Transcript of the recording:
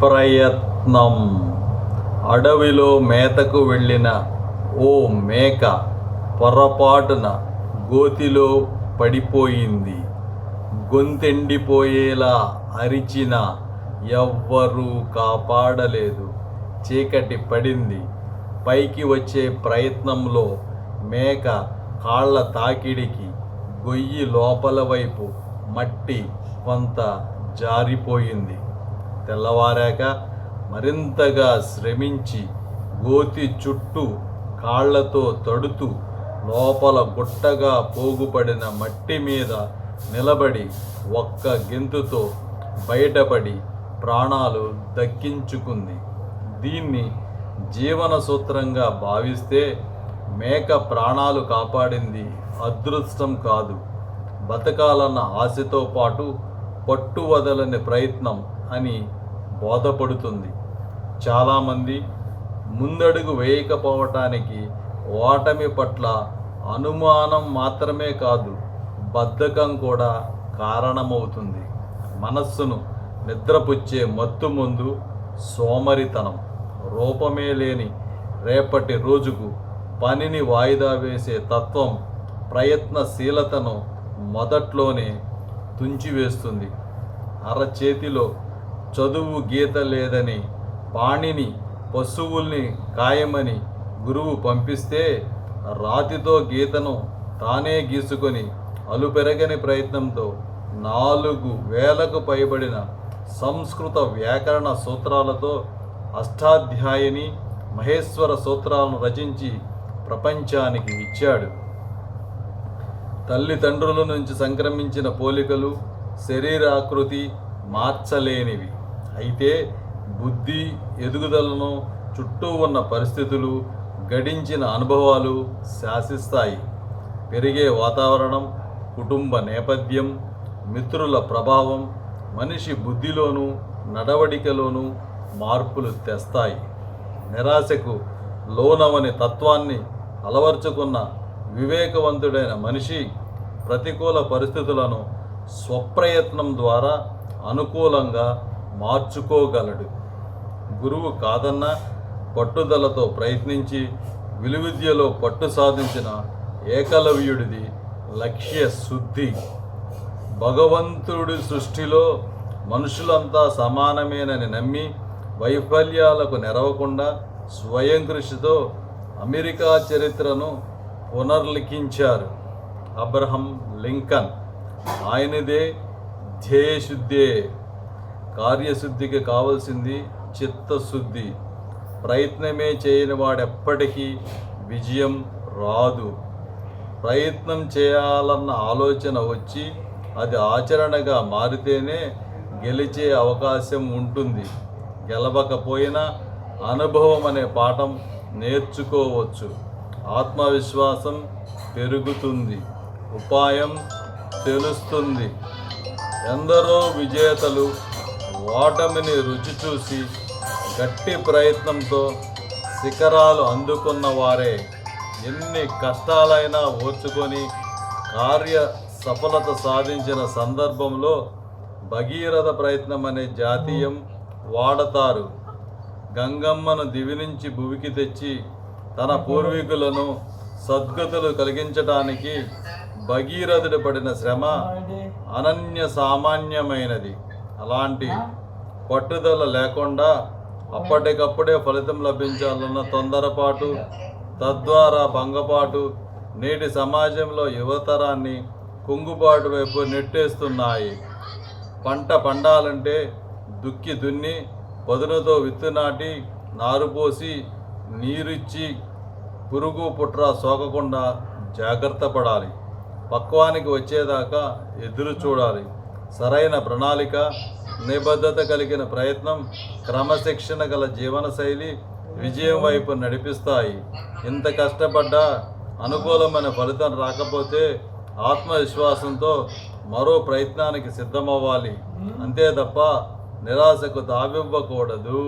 ప్రయత్నం. అడవిలో మేతకు వెళ్ళిన ఓ మేక పొరపాటున గోతిలో పడిపోయింది. గొంతెండిపోయేలా అరిచినా ఎవ్వరూ కాపాడలేదు. చీకటి పడింది. పైకి వచ్చే ప్రయత్నంలో మేక కాళ్ళ తాకిడికి గొయ్యి లోపల వైపు మట్టి కొంత జారిపోయింది. తెల్లవారాక మరింతగా శ్రమించి గోతి చుట్టూ కాళ్లతో తడుతూ లోపల గుట్టగా పోగుపడిన మట్టి మీద నిలబడి ఒక్క గెంతుతో బయటపడి ప్రాణాలు దక్కించుకుంది. దీన్ని జీవన సూత్రంగా భావిస్తే మేక ప్రాణాలు కాపాడింది అదృష్టం కాదు, బతకాలన్న ఆశతో పాటు పట్టు వదలని ప్రయత్నం అని బోధపడుతుంది. చాలామంది ముందడుగు వేయకపోవటానికి ఓటమి పట్ల అనుమానం మాత్రమే కాదు, బద్ధకం కూడా కారణమవుతుంది. మనస్సును నిద్రపుచ్చే మత్తు ముందు సోమరితనం, రూపమే లేని రేపటి రోజుకు పనిని వాయిదా వేసే తత్వం ప్రయత్నశీలతను మొదట్లోనే తుంచివేస్తుంది. అరచేతిలో చదువు గీత లేదని పాణిని పశువుల్ని కాయమని గురువు పంపిస్తే రాతితో గీతను తానే గీసుకొని అలుపెరగని ప్రయత్నంతో 4000కు పైబడిన సంస్కృత వ్యాకరణ సూత్రాలతో అష్టాధ్యాయిని మహేశ్వర సూత్రాలను రచించి ప్రపంచానికి ఇచ్చాడు. తల్లిదండ్రుల నుంచి సంక్రమించిన పోలికలు శరీరాకృతి మార్చలేనివి. అయితే బుద్ధి ఎదుగుదలను చుట్టూ ఉన్న పరిస్థితులు, గడించిన అనుభవాలు శాసిస్తాయి. పెరిగే వాతావరణం, కుటుంబ నేపథ్యం, మిత్రుల ప్రభావం మనిషి బుద్ధిలోనూ నడవడికలోనూ మార్పులు తెస్తాయి. నిరాశకు లోనవని తత్వాన్ని అలవర్చుకున్న వివేకవంతుడైన మనిషి ప్రతికూల పరిస్థితులను స్వప్రయత్నం ద్వారా అనుకూలంగా మార్చుకోగలడు. గురువు కాదన్న పట్టుదలతో ప్రయత్నించి విలువిద్యలో పట్టు సాధించిన ఏకలవ్యుడిది లక్ష్య శుద్ధి. భగవంతుడి సృష్టిలో మనుషులంతా సమానమేనని నమ్మి వైఫల్యాలకు నెరవకుండా స్వయం కృషితో అమెరికా చరిత్రను పునర్లిఖించారు అబ్రహం లింకన్. ఆయనదే ధ్యేయశుద్ధే. కార్యశుద్ధికి కావలసింది చిత్తశుద్ధి. ప్రయత్నమే చేయని వాడెప్పటికీ విజయం రాదు. ప్రయత్నం చేయాలన్న ఆలోచన వచ్చి అది ఆచరణగా మారితేనే గెలిచే అవకాశం ఉంటుంది. గెలవకపోయినా అనుభవం అనే పాఠం నేర్చుకోవచ్చు. ఆత్మవిశ్వాసం పెరుగుతుంది, ఉపాయం తెలుస్తుంది. ఎందరో విజేతలు ఓటమిని రుచి చూసి గట్టి ప్రయత్నంతో శిఖరాలు అందుకున్న వారే. ఎన్ని కష్టాలైనా ఓర్చుకొని కార్య సఫలత సాధించిన సందర్భంలో భగీరథ ప్రయత్నం అనే జాతీయం వాడతారు. గంగమ్మను దివి నుంచి భువికి తెచ్చి తన పూర్వీకులను సద్గతులు కలిగించడానికి భగీరథుడు పడిన శ్రమ అనన్య సామాన్యమైనది. అలాంటి పట్టుదల లేకుండా అప్పటికప్పుడే ఫలితం లభించాలన్న తొందరపాటు, తద్వారా భంగపాటు నేటి సమాజంలో యువతరాన్ని కుంగుబాటు వైపు నెట్టేస్తున్నాయి. పంట పండాలంటే దుక్కి దున్ని పదునుతో విత్తు నాటి నారు పోసి నీరిచ్చి పురుగు పుట్ర సోకకుండా జాగ్రత్త పడాలి. పక్వానికి వచ్చేదాకా ఎదురు చూడాలి. సరైన ప్రణాళిక, నిబద్ధత కలిగిన ప్రయత్నం, క్రమశిక్షణ గల జీవనశైలి విజయం వైపు నడిపిస్తాయి. ఇంత కష్టపడ్డా అనుకూలమైన ఫలితం రాకపోతే ఆత్మవిశ్వాసంతో మరో ప్రయత్నానికి సిద్ధమవ్వాలి. అంతే తప్ప నిరాశకు తావివ్వకూడదు.